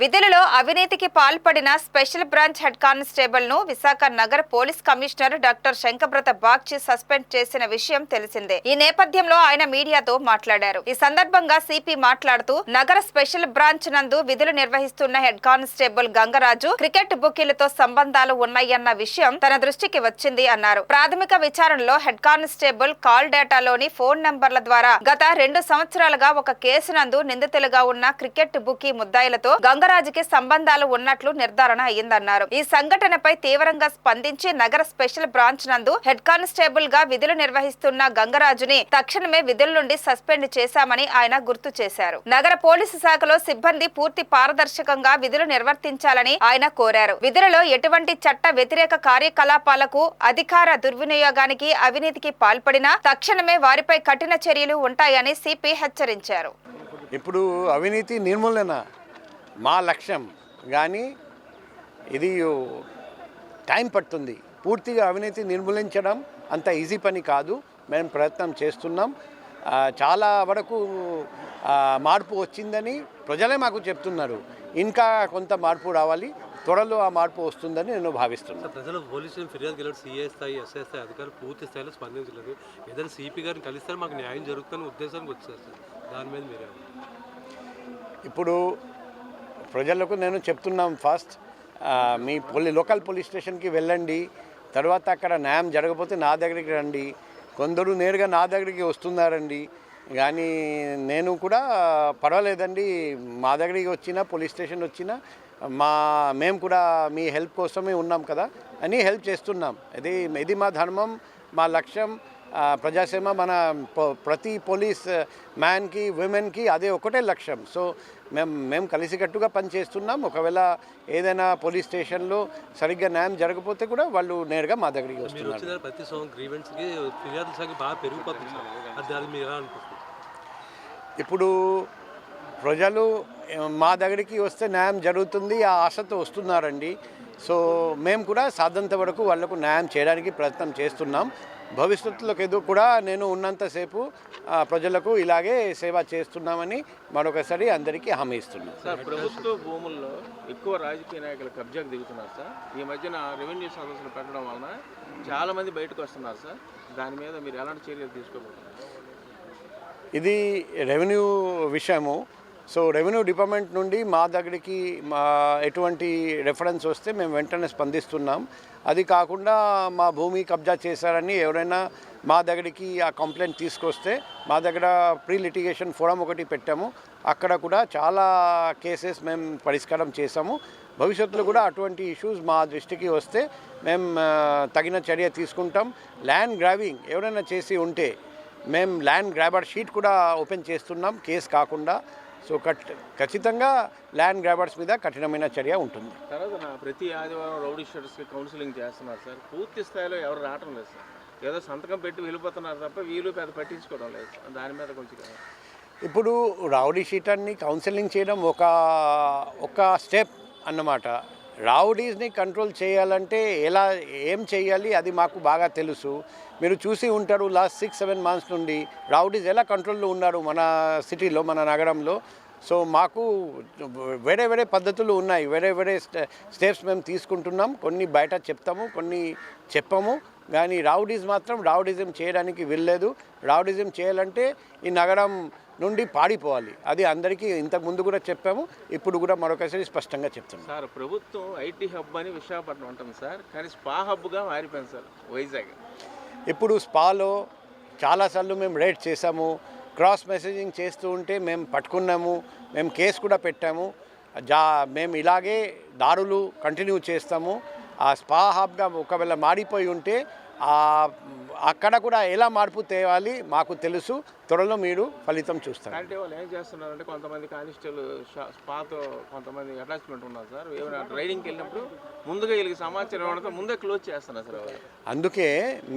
విధులలో అవినీతికి పాల్పడిన special branch head constable ను విశాఖ నగర police commissioner doctor Shankhabrata Bagchi suspend చేసిన విషయం తెలిసిందే. ఈ నేపథ్యంలో ఆయన మీడియాతో మాట్లాడారు. ఈ సందర్భంగా సిపి మాట్లాడుతూ నగర స్పెషల్ బ్రాంచ్ నందు విధులు నిర్వహిస్తున్న హెడ్ కానిస్టేబుల్ గంగరాజు క్రికెట్ బుకీలతో సంబంధాలు ఉన్నాయన్న విషయం తన దృష్టికి వచ్చింది అన్నారు. ప్రాథమిక విచారణలో హెడ్ కానిస్టేబుల్ కాల్ డేటాలోని ఫోన్ నంబర్ల ద్వారా గత 2 సంవత్సరాలుగా ఒక కేసు నందు నిందితులుగా ఉన్న క్రికెట్ బుకీ ముద్దాయిలతో గంగరాజుకి సంబంధాలు ఉన్నట్లు నిర్ధారణ అయ్యిందన్నారు. ఈ సంఘటనపై తీవ్రంగా స్పందించి నగర స్పెషల్ బ్రాంచ్ నందు హెడ్ కానిస్టేబుల్ గా విధులు నిర్వహిస్తున్న గంగరాజుని తక్షణమే విధుల నుండి సస్పెండ్ చేశామని ఆయన గుర్తు చేశారు. నగర పోలీసు శాఖలో సిబ్బంది పూర్తి పారదర్శకంగా విధులు నిర్వర్తించాలని ఆయన కోరారు. విధులలో ఎటువంటి చట్ట వ్యతిరేక కార్యకలాపాలకు, అధికార దుర్వినియోగానికి, అవినీతికి పాల్పడినా తక్షణమే వారిపై కఠిన చర్యలు ఉంటాయని సిపి హెచ్చరించారు. ఇప్పుడు అవినీతి నిర్మూలన మా లక్ష్యం, కానీ ఇది టైం పడుతుంది. పూర్తిగా అవినీతి నిర్మూలించడం అంత ఈజీ పని కాదు. మేము ప్రయత్నం చేస్తున్నాం. చాలా వరకు మార్పు వచ్చిందని ప్రజలే మాకు చెప్తున్నారు. ఇంకా కొంత మార్పు రావాలి, త్వరలో ఆ మార్పు వస్తుందని నేను భావిస్తున్నాను. ప్రజలు పోలీసులు ఫిర్యాదు గెలడు సిఐ స్థాయి, ఎస్ఐ స్థాయి అధికారులు పూర్తి స్థాయిలో స్పందించలేదు. ఏదైనా సిపి గారిని కలిస్తే మాకు న్యాయం జరుగుతుందని ఉద్దేశానికి వచ్చారు సార్. దాని మీద మీరే ఇప్పుడు ప్రజలకు నేను చెప్తున్నాం, ఫస్ట్ మీ లోకల్ పోలీస్ స్టేషన్కి వెళ్ళండి, తర్వాత అక్కడ న్యాయం జరగకపోతే నా దగ్గరికి రండి. కొందరు నేరుగా నా దగ్గరికి వస్తున్నారండి, కానీ నేను కూడా పర్వాలేదండి, మా దగ్గరికి వచ్చినా పోలీస్ స్టేషన్ వచ్చినా మేము కూడా మీ హెల్ప్ కోసమే ఉన్నాం కదా అని హెల్ప్ చేస్తున్నాం. ఇది మా ధర్మం, మా లక్ష్యం. ప్రజాసేవ మన ప్రతి పోలీస్ మ్యాన్కి, విమెన్కి అదే ఒకటే లక్ష్యం. సో మేము కలిసికట్టుగా పనిచేస్తున్నాం. ఒకవేళ ఏదైనా పోలీస్ స్టేషన్లో సరిగ్గా న్యాయం జరగకపోతే కూడా వాళ్ళు నేరుగా మా దగ్గరికి వస్తున్నారు. ప్రతి గ్రీవెన్స్కి ఫిర్యాదుల సంఖ్య బాగా పెరిగిపోతుంది. ఇప్పుడు ప్రజలు మా దగ్గరికి వస్తే న్యాయం జరుగుతుంది ఆ ఆశతో వస్తున్నారండి. సో మేము కూడా సాధ్యంత వరకు వాళ్లకు న్యాయం చేయడానికి ప్రయత్నం చేస్తున్నాం. భవిష్యత్తులో కూడా నేను ఉన్నంతసేపు ప్రజలకు ఇలాగే సేవ చేస్తున్నామని మరొకసారి అందరికీ హామీ ఇస్తున్నాను. సార్, ప్రభుత్వ భూముల్లో ఎక్కువ రాజకీయ నాయకులు కబ్జాకు దిగుతున్నారు సార్. ఈ మధ్యన రెవెన్యూ సదస్సులు పెట్టడం వలన చాలామంది బయటకు వస్తున్నారు సార్. దాని మీద మీరు ఎలాంటి చర్యలు తీసుకోబోతున్నారు? ఇది రెవెన్యూ విషయము. సో రెవెన్యూ డిపార్ట్మెంట్ నుండి మా దగ్గరికి ఎటువంటి రెఫరెన్స్ వస్తే మేము వెంటనే స్పందిస్తున్నాం. అది కాకుండా మా భూమి కబ్జా చేశారని ఎవరైనా మా దగ్గరికి ఆ కంప్లైంట్ తీసుకొస్తే మా దగ్గర ప్రీ లిటిగేషన్ ఫోరం ఒకటి పెట్టాము. అక్కడ కూడా చాలా కేసెస్ మేము పరిష్కారం చేసాము. భవిష్యత్తులో కూడా అటువంటి ఇష్యూస్ మా దృష్టికి వస్తే మేము తగిన చర్య తీసుకుంటాం. ల్యాండ్ గ్రాబింగ్ ఎవరైనా చేసి ఉంటే మేము ల్యాండ్ గ్రాబర్ షీట్ కూడా ఓపెన్ చేస్తున్నాం, కేసు కాకుండా. సో ఖచ్చితంగా ల్యాండ్ గ్రాబర్స్ మీద కఠినమైన చర్య ఉంటుంది. తర్వాత ప్రతి ఆదివారం రౌడీ షీటర్స్కి కౌన్సిలింగ్ చేస్తున్నారు సార్. పూర్తి స్థాయిలో ఎవరు రావటం లేదు సార్. ఏదో సంతకం పెట్టి వెళ్ళిపోతున్నారు తప్ప వీళ్ళు పెద్ద పట్టించుకోవడం లేదు. దాని మీద కొంచెం ఇప్పుడు రౌడీ షీటర్ని కౌన్సిలింగ్ చేయడం ఒక స్టెప్ అన్నమాట. రౌడీస్ని కంట్రోల్ చేయాలంటే ఏం చేయాలి అది మాకు బాగా తెలుసు. మీరు చూసి ఉంటారు, లాస్ట్ 6-7 మంత్స్ నుండి రౌడీస్ ఎలా కంట్రోల్లో ఉన్నారు మన సిటీలో, మన నగరంలో. సో మాకు వేరే వేరే పద్ధతులు ఉన్నాయి, వేరే స్టెప్స్ మేము తీసుకుంటున్నాం. కొన్ని బయట చెప్తాము, కొన్ని చెప్పము. కానీ రౌడీస్ మాత్రం రౌడిజం చేయడానికి వీల్లేదు. రౌడిజం చేయాలంటే ఈ నగరం నుండి పాడిపోవాలి. అది అందరికీ ఇంతకు ముందు కూడా చెప్పాము, ఇప్పుడు కూడా మరొకసారి స్పష్టంగా చెప్తున్నాం. సార్, ప్రభుత్వం ఐటీ హబ్ అని విశాఖపట్నం ఉంటుంది సార్, కానీ స్పా హబ్గా మారిపోయింది సార్ వైజాగ్. ఇప్పుడు స్పాలో చాలాసార్లు మేము రేడ్ చేసాము. క్రాస్ మెసేజింగ్ చేస్తూ ఉంటే మేము పట్టుకున్నాము, మేము కేసు కూడా పెట్టాము. మేము ఇలాగే దారులు కంటిన్యూ చేస్తాము. ఆ స్పా హబ్గా ఒకవేళ మారిపోయి ఉంటే అక్కడ కూడా ఎలా మార్పు తేవాలి మాకు తెలుసు. త్వరలో మీరు ఫలితం చూస్తారు. అంటే వాళ్ళు ఏం చేస్తున్నారంటే కొంతమంది కానిస్టేబుల్ స్పాతో కొంతమంది అటాచ్మెంట్ ఉన్నారు సార్. ఏమైనా రైడింగ్కి వెళ్ళినప్పుడు ముందుగా వీళ్ళకి సమాచారం ఇవ్వడంతో ముందే క్లోజ్ చేస్తున్నారు సార్. అందుకే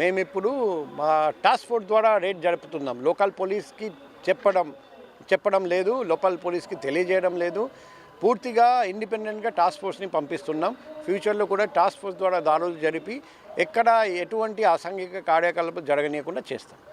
మేము ఇప్పుడు మా టాస్క్ ఫోర్స్ ద్వారా రేడ్ జరుపుతున్నాం. లోకల్ పోలీస్కి చెప్పడం లేదు, లోకల్ పోలీస్కి తెలియజేయడం లేదు. పూర్తిగా ఇండిపెండెంట్గా టాస్క్ ఫోర్స్ని పంపిస్తున్నాం. ఫ్యూచర్లో కూడా టాస్క్ ఫోర్స్ ద్వారా దాడులు జరిపి ఎక్కడ ఎటువంటి అసాంఘిక కార్యకలాపాలు జరగనీయకుండా చేస్తాం.